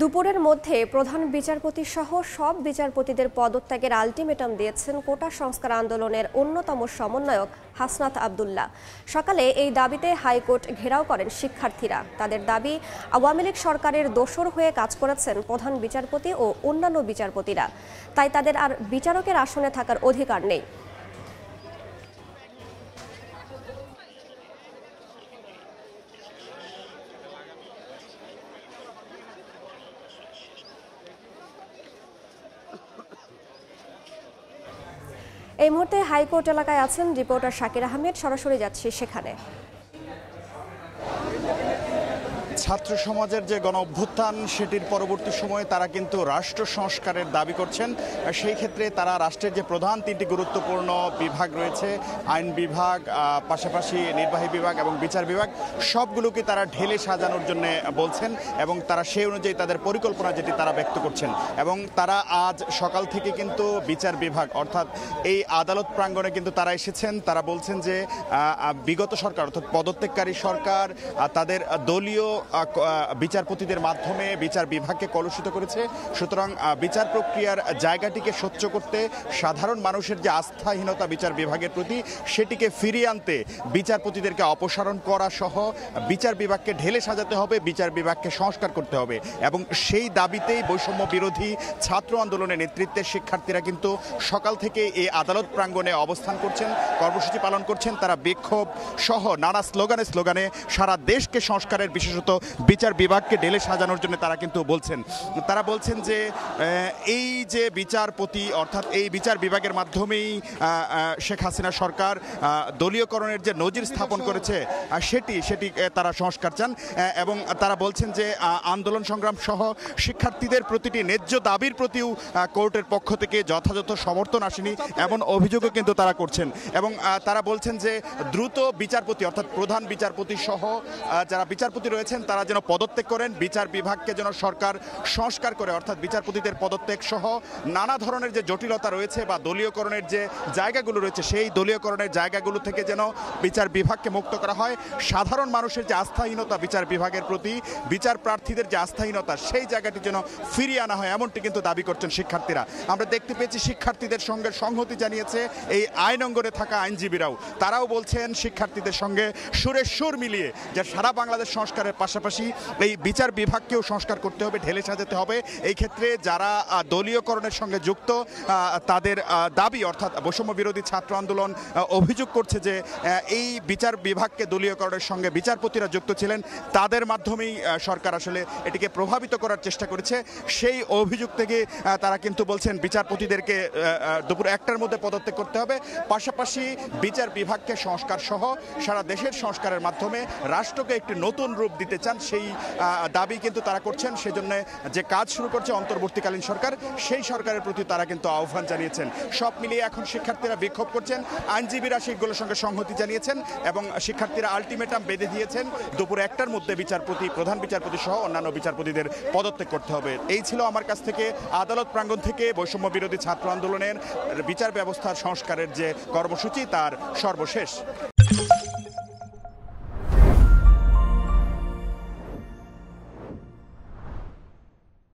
দুপুরের মধ্যে প্রধান বিচারপতি সহ সব বিচারপতিদের পদত্যাগের আলটিমেটাম দিয়েছেন কোটা সংস্কার আন্দোলনের অন্যতম সমন্বয়ক হাসনাত আব্দুল্লাহ। সকালে এই দাবিতে হাইকোর্ট ঘেরাও করেন শিক্ষার্থীরা। তাদের দাবি, আওয়ামী লীগ সরকারের দোসর হয়ে কাজ করেছেন প্রধান বিচারপতি ও অন্যান্য বিচারপতিরা, তাই তাদের আর বিচারকের আসনে থাকার অধিকার নেই। এই মুহূর্তে হাইকোর্ট এলাকায় আছেন রিপোর্টার শাকির আহমেদ। সরাসরি যাচ্ছি সেখানে। ছাত্র সমাজের যে গণ অভ্যুত্থান সেটির পরবর্তী সময়ে তারা কিন্তু রাষ্ট্র সংস্কারের দাবি করছেন। সেই ক্ষেত্রে তারা রাষ্ট্রের যে প্রধান তিনটি গুরুত্বপূর্ণ বিভাগ রয়েছে, আইন বিভাগ, পাশাপাশি নির্বাহী বিভাগ এবং বিচার বিভাগ, সবগুলোকে তারা ঢেলে সাজানোর জন্য বলছেন এবং তারা সেই অনুযায়ী তাদের পরিকল্পনা যেটি তারা ব্যক্ত করছেন। এবং তারা আজ সকাল থেকে কিন্তু বিচার বিভাগ অর্থাৎ এই আদালত প্রাঙ্গণে কিন্তু তারা এসেছেন। তারা বলছেন যে বিগত সরকার অর্থাৎ পদত্যাগকারী সরকার তাদের দলীয় বিচারপতিদের মাধ্যমে বিচার বিভাগকে কলুষিত করেছে। সুতরাং বিচার প্রক্রিয়ার জায়গাটিকে স্বচ্ছ করতে, সাধারণ মানুষের যে আস্থাহীনতা বিচার বিভাগের প্রতি সেটিকে ফিরিয়ে আনতে বিচারপতিদেরকে অপসারণ করা সহ বিচার বিভাগকে ঢেলে সাজাতে হবে, বিচার বিভাগকে সংস্কার করতে হবে। এবং সেই দাবিতেই বৈষম্য বিরোধী ছাত্র আন্দোলনের নেতৃত্বে শিক্ষার্থীরা কিন্তু সকাল থেকে এই আদালত প্রাঙ্গণে অবস্থান করছেন, কর্মসূচি পালন করছেন। তারা বিক্ষোভ সহ নানা স্লোগানে সারা দেশকে সংস্কারের, বিশেষত বিচার বিভাগকে ঢেলে সাজানোর জন্য তারা কিন্তু বলছেন। তারা বলছেন যে এই যে বিচারপতি অর্থাৎ এই বিচার বিভাগের মাধ্যমেই শেখ হাসিনা সরকার দলীয়করণের যে নজির স্থাপন করেছে সেটি তারা সংস্কার চান। এবং তারা বলছেন যে আন্দোলন সংগ্রাম সহ শিক্ষার্থীদের প্রতিটি ন্যায্য দাবির প্রতিও কোর্টের পক্ষ থেকে যথাযথ সমর্থন আসেনি এমন অভিযোগও কিন্তু তারা করছেন। এবং তারা বলছেন যে দ্রুত বিচারপতি অর্থাৎ প্রধান বিচারপতি সহ যারা বিচারপতি রয়েছেন তারা যেন পদত্যাগ করেন, বিচার বিভাগকে যেন সরকার সংস্কার করে অর্থাৎ বিচারপতিদের পদত্যাগ সহ নানা ধরনের যে জটিলতা রয়েছে বা দলীয়করণের যে জায়গাগুলো রয়েছে সেই দলীয়করণের জায়গাগুলো থেকে যেন বিচার বিভাগকে মুক্ত করা হয়। সাধারণ মানুষের যে আস্থাহীনতা বিচার বিভাগের প্রতি, বিচার প্রার্থীদের যে আস্থাহীনতা সেই জায়গাটি যেন ফিরিয়ে আনা হয়, এমনটি কিন্তু দাবি করছেন শিক্ষার্থীরা। আমরা দেখতে পেয়েছি শিক্ষার্থীদের সঙ্গে সংহতি জানিয়েছে এই আইন অঙ্গনে থাকা আইনজীবীরাও। তারাও বলছেন শিক্ষার্থীদের সঙ্গে সুরের সুর মিলিয়ে যে সারা বাংলাদেশ সংস্কারের পাশাপাশি এই বিচার বিভাগকেও সংস্কার করতে হবে, ঢেলে সাজাতে হবে। এই ক্ষেত্রে যারা দলীয়করণের সঙ্গে যুক্ত তাদের দাবি অর্থাৎ বৈষম্য বিরোধী ছাত্র আন্দোলন অভিযোগ করছে যে এই বিচার বিভাগকে দলীয়করণের সঙ্গে বিচারপতিরা যুক্ত ছিলেন, তাদের মাধ্যমেই সরকার আসলে এটিকে প্রভাবিত করার চেষ্টা করেছে। সেই অভিযোগ থেকে তারা কিন্তু বলছেন বিচারপতিদেরকে দুপুর 1টার মধ্যে পদত্যাগ করতে হবে, পাশাপাশি বিচার বিভাগকে সংস্কার সহ সারা দেশের সংস্কারের মাধ্যমে রাষ্ট্রকে একটি নতুন রূপ দিতে চান, সেই দাবি কিন্তু তারা করছেন। সেজন্য যে কাজ শুরু করছে অন্তর্বর্তীকালীন সরকার, সেই সরকারের প্রতি তারা কিন্তু আহ্বান জানিয়েছেন। সব মিলিয়ে এখন শিক্ষার্থীরা বিক্ষোভ করছেন, আইনজীবীরা সেইগুলোর সঙ্গে সংহতি জানিয়েছেন এবং শিক্ষার্থীরা আলটিমেটাম বেঁধে দিয়েছেন দুপুর 1টার মধ্যে বিচারপতি, প্রধান বিচারপতি সহ অন্যান্য বিচারপতিদের পদত্যাগ করতে হবে। এই ছিল আমার কাছ থেকে আদালত প্রাঙ্গণ থেকে বৈষম্য বিরোধী ছাত্র আন্দোলনের বিচার ব্যবস্থার সংস্কারের যে কর্মসূচি তার সর্বশেষ।